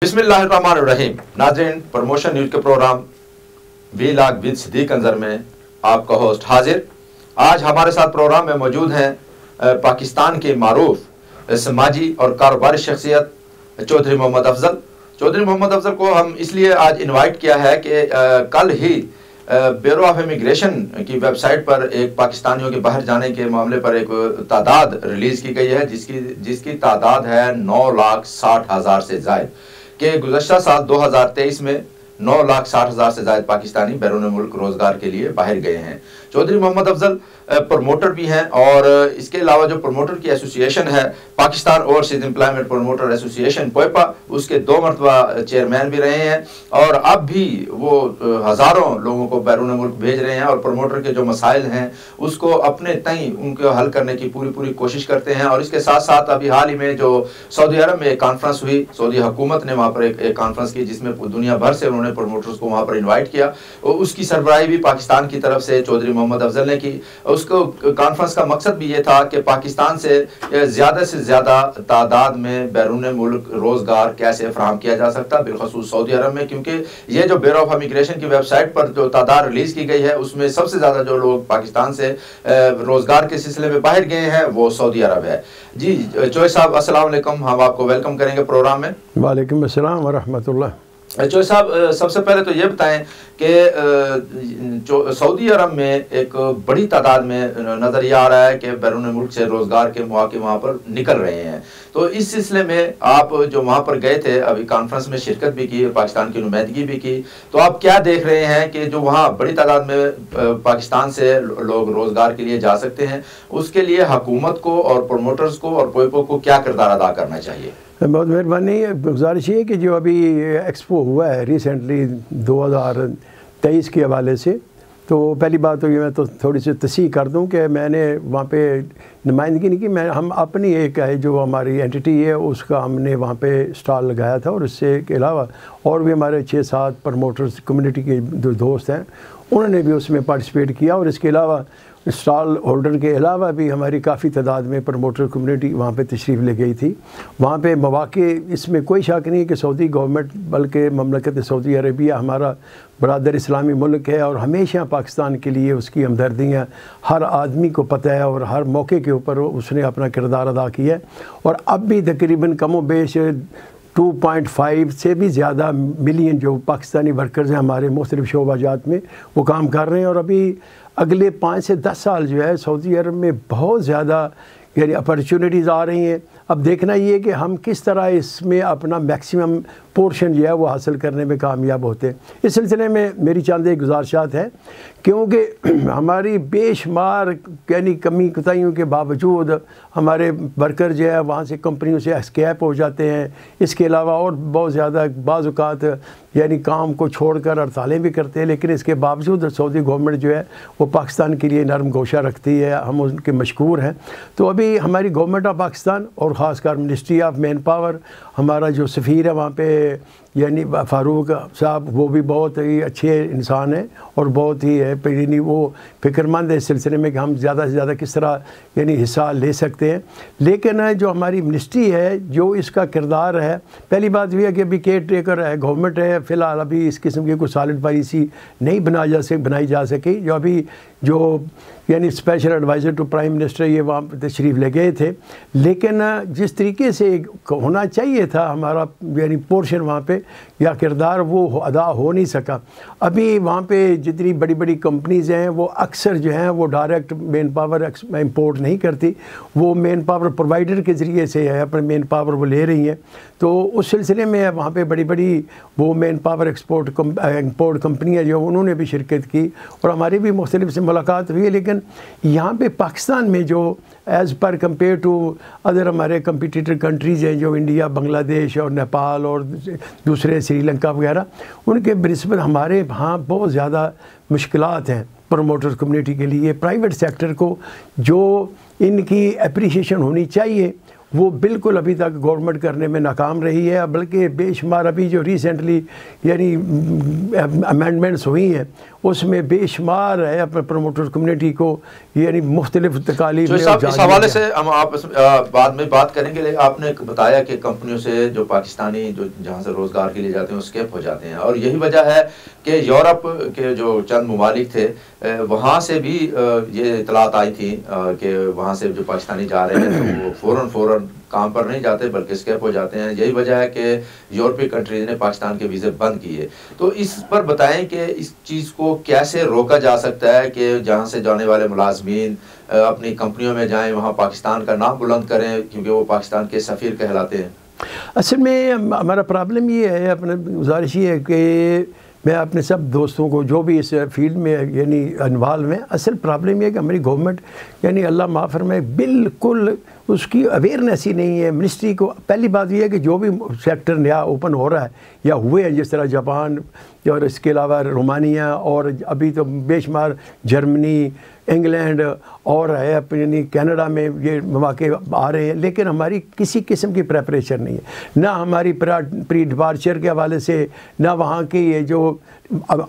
बिस्मिल्लाहिर्रहमानिर्रहीम। नाज़रीन, promotion news के programme vlog with Siddiq Anjar में आपका होस्ट हाजिर। आज हमारे साथ प्रोग्राम में मौजूद हैं पाकिस्तान के मारूफ समाजी और कारोबारी शख्सियत चौधरी मोहम्मद अफजल। चौधरी मोहम्मद अफजल को हम इसलिए आज इनवाइट किया है कि कल ही ब्यूरो ऑफ इमिग्रेशन की वेबसाइट पर एक पाकिस्तानियों के बाहर जाने के मामले पर एक तादाद रिलीज़ की गई है जिसकी तादाद है 9,60,000 से ज़ायद के गुज़श्ता साल 2023 में 9,60,000 से ज़ायद पाकिस्तानी बैरून मुल्क रोज़गार के लिए बाहर गए हैं। चौधरी मोहम्मद अफजल प्रमोटर भी हैं और इसके अलावा जो प्रमोटर की एसोसिएशन है Pakistan overseas employment promoter association POEPA, उसके 2 मरतबा चेयरमैन भी रहे हैं और अब भी वो हज़ारों लोगों को बैरून मुल्क भेज रहे हैं और प्रमोटर के जो मसाइल हैं उसको अपने तई उनको हल करने की पूरी कोशिश करते हैं। और इसके साथ साथ अभी हाल ही में जो सऊदी अरब में एक कॉन्फ्रेंस हुई, सऊदी हुकूमत ने वहाँ पर एक कॉन्फ्रेंस की जिसमें दुनिया भर से उन्होंने प्रमोटर्स को वहाँ पर इन्वाइट किया और उसकी सरबराही भी पाकिस्तान की तरफ से चौधरी मोहम्मद अफजल ने की। उसको कॉन्फ्रेंस का मकसद भी ये था कि पाकिस्तान से ज़्यादा तादाद में बैरून मुल्क रोज़गार कैसे फराहम किया जा सकता, बिलखसूस सऊदी अरब में, क्योंकि ये जो ब्यूरो ऑफ इमिग्रेशन की वेबसाइट पर जो तादाद रिलीज़ की गई है उसमें सबसे ज़्यादा जो लोग पाकिस्तान से रोज़गार के सिलसिले में बाहर गए हैं वो सऊदी अरब है। जी चौधरी साहब अस्सलाम वालेकुम, हम आपको वेलकम करेंगे प्रोग्राम में। वालेकुम अस्सलाम व रहमतुल्लाह। चौधरी साहब, सबसे पहले तो ये बताएं कि जो सऊदी अरब में एक बड़ी तादाद में नज़र ये आ रहा है कि बैरून मुल्क से रोज़गार के मौके वहाँ पर निकल रहे हैं, तो इस सिलसिले में आप जो वहाँ पर गए थे, अभी कॉन्फ्रेंस में शिरकत भी की, पाकिस्तान की नुमाइंदगी भी की, तो आप क्या देख रहे हैं कि जो वहाँ बड़ी तादाद में पाकिस्तान से लोग रोज़गार के लिए जा सकते हैं, उसके लिए हुकूमत को और प्रमोटर्स को और पोएपो को क्या किरदार अदा करना चाहिए? बहुत मेहरबानी। गुजारिश ये कि जो अभी एक्सपो हुआ है रिसेंटली 2023 के हवाले से, तो पहली बात तो ये मैं तो थोड़ी सी तस्हीह कर दूं कि मैंने वहाँ पे नुमाइंदगी नहीं की, मैं हम अपनी एक है जो हमारी एंटिटी है उसका हमने वहाँ पे स्टॉल लगाया था और इससे के अलावा और भी हमारे 6-7 प्रमोटर्स कम्युनिटी के जो दोस्त हैं उन्होंने भी उसमें पार्टिसिपेट किया। और इसके अलावा स्टॉल होल्डर के अलावा भी हमारी काफ़ी तादाद में प्रमोटर कम्युनिटी वहाँ पे तशरीफ़ ले गई थी। वहाँ पे मौक़े, इसमें कोई शक नहीं है कि सऊदी गवर्नमेंट बल्कि ममलकत सऊदी अरबिया हमारा बरादर इस्लामी मुल्क है और हमेशा पाकिस्तान के लिए उसकी हमदर्दियाँ हर आदमी को पता है और हर मौके के ऊपर उसने अपना किरदार अदा किया है। और अब भी तकरीबन कमो बेश 2.5 से भी ज़्यादा मिलियन जो पाकिस्तानी वर्कर्स हैं हमारे मुख्तलिफ़ शोबाजात में वो काम कर रहे हैं। और अभी अगले 5 से 10 साल जो है सऊदी अरब में बहुत ज़्यादा यानी अपॉर्चुनिटीज़ आ रही हैं। अब देखना ये है कि हम किस तरह इसमें अपना मैक्सिमम पोर्शन जो है वो हासिल करने में कामयाब होते हैं। इस सिलसिले में मेरी चंद एक गुजारिशात हैं, क्योंकि हमारी बेशुमार यानी कमी कोताहियों के बावजूद हमारे वर्कर जो है वहाँ से कंपनियों से एस्केप हो जाते हैं। इसके अलावा और बहुत ज़्यादा बाज़ औक़ात यानी काम को छोड़कर हड़तालें भी करते हैं, लेकिन इसके बावजूद सऊदी गवर्नमेंट जो है वो पाकिस्तान के लिए नरम गोशा रखती है, हम उनके मशकूर हैं। तो अभी हमारी गवर्नमेंट ऑफ पाकिस्तान और ख़ासकर मिनिस्ट्री ऑफ मैन पावर, हमारा जो सफ़ीर है वहाँ पे यानी फ़ारूक साहब, वो भी बहुत ही अच्छे इंसान हैं और बहुत ही है यानी वो फ़िक्रमंद है इस सिलसिले में कि हम ज़्यादा से ज़्यादा किस तरह यानी हिस्सा ले सकते हैं। लेकिन जो हमारी मिनिस्ट्री है जो इसका किरदार है, पहली बात ये है कि अभी केयर टेकर है, गवर्नमेंट है, फ़िलहाल अभी इस किस्म की कोई सॉलिड पॉलिसी नहीं बनाई जा सकी। जो अभी जो यानी special adviser to prime minister ये वहाँ पर तशरीफ़ ले गए थे, लेकिन जिस तरीके से होना चाहिए था हमारा यानी पोर्शन वहाँ पे या किरदार वो अदा हो नहीं सका। अभी वहाँ पे जितनी बड़ी बड़ी कंपनीज़ हैं वो अक्सर जो हैं वो डायरेक्ट मैन पावर इंपोर्ट नहीं करती, वो मैन पावर प्रोवाइडर के ज़रिए से है अपने मैन पावर वो ले रही हैं। तो उस सिलसिले में वहाँ पे बड़ी बड़ी वो मैन पावर इंपोर्ट कंपनियाँ जो उन्होंने भी शिरकत की और हमारी भी मुख्तलिफ से मुलाकात हुई है। लेकिन यहाँ पे पाकिस्तान में जो as per compare to other हमारे कंपिटिटर कंट्रीज़ हैं जो इंडिया, बांग्लादेश और नेपाल और दूसरे श्रीलंका वगैरह, उनके बिस्बत हमारे यहाँ बहुत ज़्यादा मुश्किलात हैं प्रमोटर्स कम्युनिटी के लिए। प्राइवेट सेक्टर को जो इनकी अप्रिसिएशन होनी चाहिए वो बिल्कुल अभी तक गवर्नमेंट करने में नाकाम रही है। बल्कि बेशुमार अभी जो रिसेंटली यानी अमेंडमेंट्स हुई हैं उसमें बेशुमार है अपने प्रमोटर कम्युनिटी को यानी मुख्तलिफ तकालीफ में। इस हवाले से हम आप बाद में बात करेंगे, लेकिन आपने बताया कि कंपनियों से जो पाकिस्तानी जो जहाँ से रोज़गार के लिए जाते हैं स्केप हो जाते हैं, और यही वजह है कि यूरोप के जो चंद ममालिक थे वहाँ से भी ये इतलात आई थी कि वहाँ से जो पाकिस्तानी जा रहे हैं तो वो फ़ौरन काम पर नहीं जाते बल्कि स्केप हो जाते हैं। यही वजह है कि यूरोपीय कंट्रीज ने पाकिस्तान के वीज़े बंद किए। तो इस पर बताएं कि इस चीज़ को कैसे रोका जा सकता है कि जहाँ से जाने वाले मुलाजमीन अपनी कंपनियों में जाएं, वहाँ पाकिस्तान का नाम बुलंद करें क्योंकि वो पाकिस्तान के सफ़ीर कहलाते हैं। असल में हमारा प्रॉब्लम ये है, अपने गुजारिश ये है कि मैं अपने सब दोस्तों को जो भी इस फील्ड में यानी इन्वॉल्व हैं, असल प्रॉब्लम ये है कि हमारी गवर्नमेंट यानी अल्लाह माफ़ फरमाए बिल्कुल उसकी अवेयरनेस ही नहीं है मिनिस्ट्री को। पहली बात यह है कि जो भी सेक्टर नया ओपन हो रहा है या हुए हैं, जिस तरह जापान और इसके अलावा रोमानिया और अभी तो बेशुमार जर्मनी, इंग्लैंड और है यानी कनाडा में ये मौके आ रहे हैं, लेकिन हमारी किसी किस्म की प्रेपरेशन नहीं है, ना हमारी प्री डिपार्चर के हवाले से, ना वहाँ की ये जो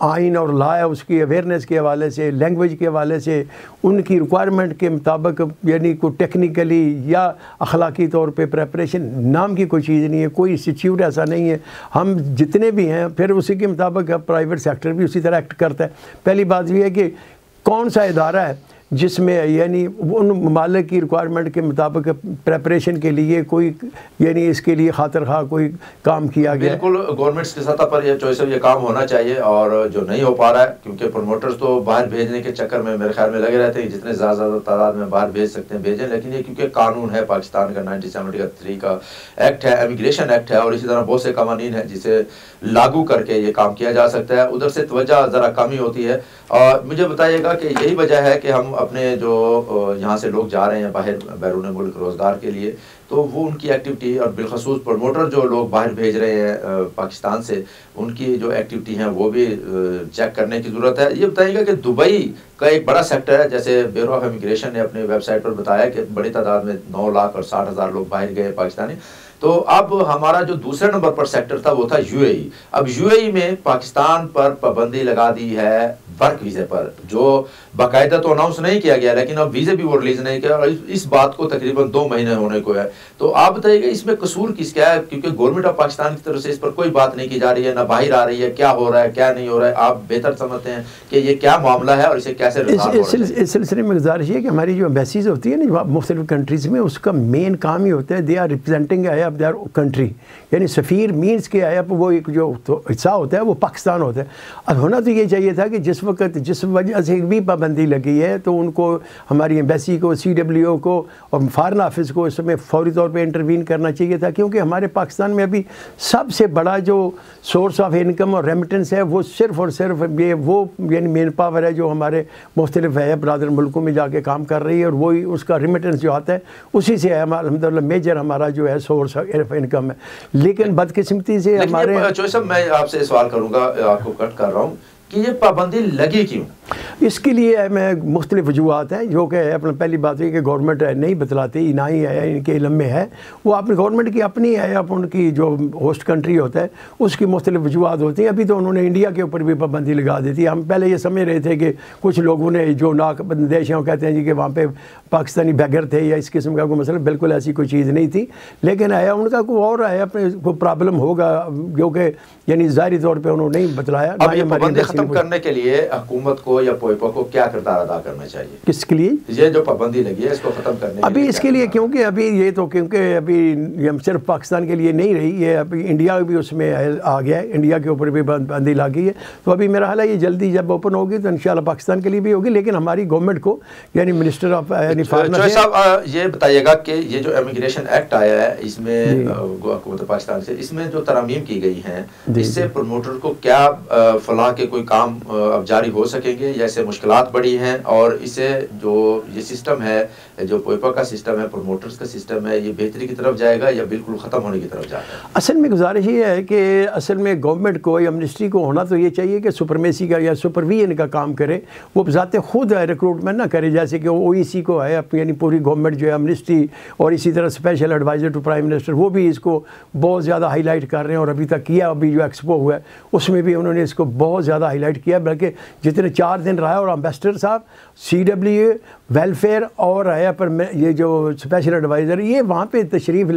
आइन और लॉ है उसकी अवेयरनेस के हवाले से, लैंग्वेज के हवाले से, उनकी रिक्वायरमेंट के मुताबिक यानी को टेक्निकली या अखलाकी तौर पे प्रेपरेशन नाम की कोई चीज़ नहीं है, कोई इंस्टीट्यूट ऐसा नहीं है। हम जितने भी हैं फिर उसी के मुताबिक प्राइवेट सेक्टर भी उसी तरह एक्ट करता है। पहली बात यह है कि कौन सा इदारा है जिसमें यानी उन ममालिक की रिक्वायरमेंट के मुताबिक प्रेपरेशन के लिए कोई यानी इसके लिए खातिर खा कोई काम किया गया। बिल्कुल गवर्नमेंट्स की सतह पर ये काम होना चाहिए, और जो नहीं हो पा रहा है क्योंकि प्रमोटर्स तो बाहर भेजने के चक्कर में मेरे ख्याल में लगे रहते हैं, जितने ज़्यादा तादाद में बाहर भेज सकते हैं भेजें, लेकिन ये क्योंकि कानून है पाकिस्तान का 1973 का एक्ट है, इमिग्रेशन एक्ट है, और इसी तरह बहुत से कानून हैं जिसे लागू करके ये काम किया जा सकता है। उधर से तवज्जो ज़रा कम ही होती है। और मुझे बताइएगा कि यही वजह है कि हम अपने जो यहाँ से लोग जा रहे हैं बाहर बैरून मुल्क रोज़गार के लिए, तो वो उनकी एक्टिविटी और बिलखसूस प्रमोटर जो लोग बाहर भेज रहे हैं पाकिस्तान से, उनकी जो एक्टिविटी हैं वो भी चेक करने की ज़रूरत है। ये बताइएगा कि दुबई का एक बड़ा सेक्टर है, जैसे ब्यूरो ऑफ इमिग्रेशन ने अपनी वेबसाइट पर बताया कि बड़ी तादाद में 9,60,000 लोग बाहर गए पाकिस्तानी। तो अब हमारा जो दूसरे नंबर पर सेक्टर था वो था यूएई। अब यूएई में पाकिस्तान पर पाबंदी लगा दी है वर्क वीज़े पर, जो बाकायदा तो अनाउंस नहीं किया गया, लेकिन अब वीज़े भी वो रिलीज़ नहीं किया, और इस बात को तकरीबन 2 महीने होने को है। तो आप बताइएगा इसमें कसूर किसका है, क्योंकि गवर्नमेंट ऑफ पाकिस्तान की तरफ से इस पर कोई बात नहीं की जा रही है, ना बाहर आ रही है, क्या हो रहा है क्या नहीं हो रहा है, आप बेहतर समझते हैं कि ये क्या मामला है और इसे कैसे इस सिलसिले में गुजारिश है कि हमारी जो एम्बेसीज होती है ना मुख्तलिफ कंट्रीज़ में, उसका मेन काम ही होता है they are representing their country, यानी सफ़ीर मीन्स के आया वो एक जो हिस्सा होता है वो पाकिस्तान होता है। अब होना तो ये चाहिए था कि जिस वक्त जिस वजह से भी पाबंदी लगी है तो उनको हमारी एम्बेसी को, CWO को और फॉरेन ऑफिस को इसमें फौरी तौर पे इंटरवीन करना चाहिए था, क्योंकि हमारे पाकिस्तान में अभी सबसे बड़ा जो सोर्स ऑफ इनकम और रेमिटेंस है वो सिर्फ़ और सिर्फ ये वो यानी मेन पावर है जो हमारे मुख्तलिफ है बरादर मुल्कों में जाके काम कर रही है, और वही उसका रेमिटेंस जो आता है उसी से है अल्हम्दुलिल्लाह मेजर हमारा जो है सोर्स ऑफ इनकम है। लेकिन बदकिस्मती से हमारे चौधरी साहब, मैं आपसे सवाल करूँगा, आपको कट कर रहा हूँ कि ये पाबंदी लगी क्यों? इसके लिए मैं मुख्तलिफ वजूहत हैं जो कि अपना पहली बात है कि गवर्नमेंट नहीं बतलाती, ना ही है इनके इल्म में है, वो अपनी गवर्नमेंट की अपनी है, अब उनकी जो होस्ट कंट्री होता है उसकी मुख्तलिफ वजूहत होती हैं। अभी तो उन्होंने इंडिया के ऊपर भी पाबंदी लगा दी थी। हम पहले ये समझ रहे थे कि कुछ लोगों ने जो नाकबंदेश हैं कहते हैं जी कि वहाँ पर पाकिस्तानी बैगर थे या इस किस्म का कोई मसला, बिल्कुल ऐसी कोई चीज़ नहीं थी। लेकिन आया उनका कोई और है अपने को प्रॉब्लम होगा, क्योंकि यानी ज़ाहिरी तौर पर उन्होंने नहीं बतलाया। अब ये पाबंदी खत्म करने के लिए हुकूमत को या पोइपा को क्या किरदार अदा करना चाहिए? किसके लिए ये जो पाबंदी लगी है इसको खत्म करने अभी इसके लिए, क्योंकि अभी ये तो क्योंकि अभी हम सिर्फ पाकिस्तान के लिए नहीं रही, ये अभी इंडिया भी उसमें आ गया है, इंडिया के ऊपर भी पाबंदी लगी है। तो अभी मेरा हाल है ये जल्दी जब ओपन होगी तो इंशाल्लाह पाकिस्तान के लिए भी होगी, लेकिन हमारी गवर्नमेंट को यानी मिनिस्टर ऑफ यानी साहब ये बताइएगा कि ये जो इमिग्रेशन एक्ट आया है इसमें हुकूमत पाकिस्तान से इसमें जो तरमीम की गई हैं, इससे प्रमोटर को क्या फलाह के कोई काम अब जारी हो सकेंगे या इससे मुश्किलात बढ़ी हैं, और इसे जो ये सिस्टम है जो पोइपा का सिस्टम है, प्रमोटर्स का सिस्टम है, ये बेहतरी की तरफ जाएगा या बिल्कुल ख़त्म होने की तरफ जाएगा? असल में गुजारिश ये है कि असल में गवर्नमेंट को या मिनिस्ट्री को होना तो ये चाहिए कि सुपरमेसी का या सुपरविजन का काम करे, वो ज़ाते खुद रिक्रूटमेंट ना करे, जैसे कि OEC को है यानी पूरी गवर्नमेंट जो है मिनिस्ट्री, और इसी तरह special adviser to prime minister वो भी इसको बहुत ज़्यादा हाईलाइट कर रहे हैं, और अभी तक किया अभी जो एक्सपो हुआ है उसमें भी उन्होंने इसको बहुत ज़्यादा हाईलाइट किया, बल्कि जितने 4 दिन रहा है। और एम्बेसडर साहब, CWA, वेलफेयर और है पर ये जो स्पेशल एडवाइज़र, ये वहाँ पे तशरीफ़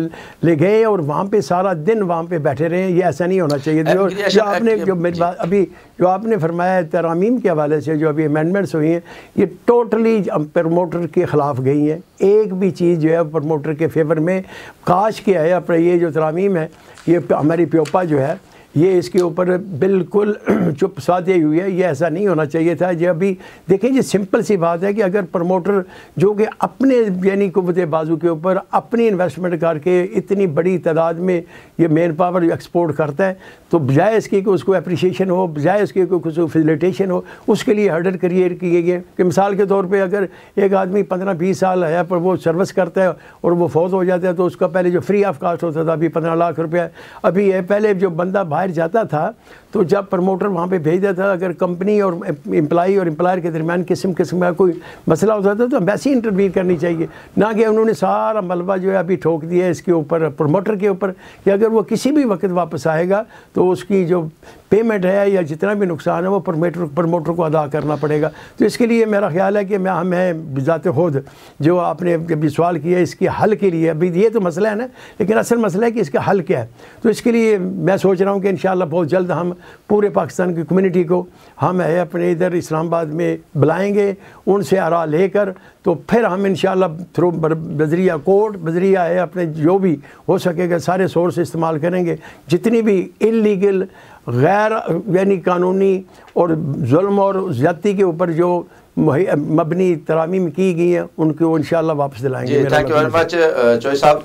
ले गए और वहाँ पे सारा दिन वहाँ पे बैठे रहे। ये ऐसा नहीं होना चाहिए। जो आपने जो मेरी बात अभी जो आपने फरमाया तरमीम के हवाले से, जो अभी अमेंडमेंट्स हुई हैं, ये टोटली प्रमोटर के ख़िलाफ़ गई हैं। एक भी चीज़ जो है प्रमोटर के फेवर में काश के है। अपने ये जो तरमीम है, ये हमारी प्योपा जो है, ये इसके ऊपर बिल्कुल चुप साधे हुई है। ये ऐसा नहीं होना चाहिए था। जो अभी देखें, ये सिंपल सी बात है कि अगर प्रमोटर जो कि अपने यानी कुव्वत बाजू के ऊपर अपनी इन्वेस्टमेंट करके इतनी बड़ी तादाद में ये मेन पावर एक्सपोर्ट करता है, तो बजाय इसके कि उसको अप्रिसिएशन हो, बजाय इसके कि उसको फैसिलिटेशन हो, उसके लिए हर्डल क्रिएट किए गए। कि मिसाल के तौर पर अगर एक आदमी 15-20 साल है पर वो सर्विस करता है और वो फौत हो जाता है, तो उसका पहले जो फ्री ऑफ कास्ट होता था, अभी 15 लाख रुपया। अभी ये पहले जो बंदा बाहर जाता था, तो जब प्रमोटर वहाँ पे भेज देता था, अगर कंपनी और एम्प्लॉई और एम्प्लॉयर के दरमियान किस्म का कोई मसला होता था, तो एम्बेसी इंटरवीन करनी चाहिए। ना कि उन्होंने सारा मलबा जो है अभी ठोक दिया है इसके ऊपर, प्रमोटर के ऊपर, कि अगर वो किसी भी वक्त वापस आएगा तो उसकी जो पेमेंट है या जितना भी नुकसान है वो प्रमोटर को अदा करना पड़ेगा। तो इसके लिए मेरा ख्याल है कि हमें बिज़ाते खुद जो आपने अभी सवाल किया, इसके हल के लिए, अभी ये तो मसला है ना, लेकिन असल मसला है कि इसका हल क्या है। तो इसके लिए मैं सोच रहा हूँ कि इंशाअल्लाह बहुत जल्द हम पूरे पाकिस्तान की कम्युनिटी को हम है अपने इधर इस्लामाबाद में बुलाएंगे, उनसे आरा लेकर, तो फिर हम इंशाअल्लाह थ्रू बजरिया कोर्ट, बजरिया है अपने जो भी हो सकेगा सारे सोर्स इस्तेमाल करेंगे। जितनी भी इलीगल गैर यानी कानूनी और जुल्म और ज़्यादती के ऊपर जो मबनी तरामीम की गई हैं, उनको इंशाअल्लाह वापस दिलाएंगे। थैंक यू वेरी मच चोई साहब।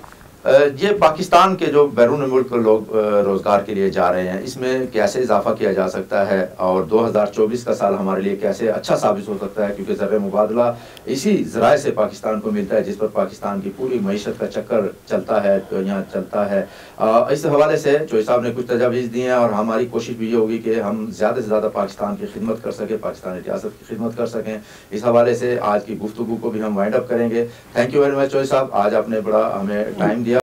ये पाकिस्तान के जो बैरून मुल्क लोग रोज़गार के लिए जा रहे हैं, इसमें कैसे इजाफा किया जा सकता है और 2024 का साल हमारे लिए कैसे अच्छा साबित हो सकता है, क्योंकि ज़र मुबादला इसी ज़राए से पाकिस्तान को मिलता है जिस पर पाकिस्तान की पूरी मईशत का चक्कर चलता है, तो यहाँ चलता है। इस हवाले से चोई साहब ने कुछ तजावीज़ दी हैं और हमारी कोशिश भी ये होगी कि हम ज़्यादा से ज़्यादा पाकिस्तान की खिदमत कर सकें, पाकिस्तानी रियासत की खिदमत कर सकें। इस हवाले से आज की गुफ्तगू को भी हम वाइंड अप करेंगे। थैंक यू वेरी मच चोई साहब, आज आपने बड़ा हमें टाइम दिया।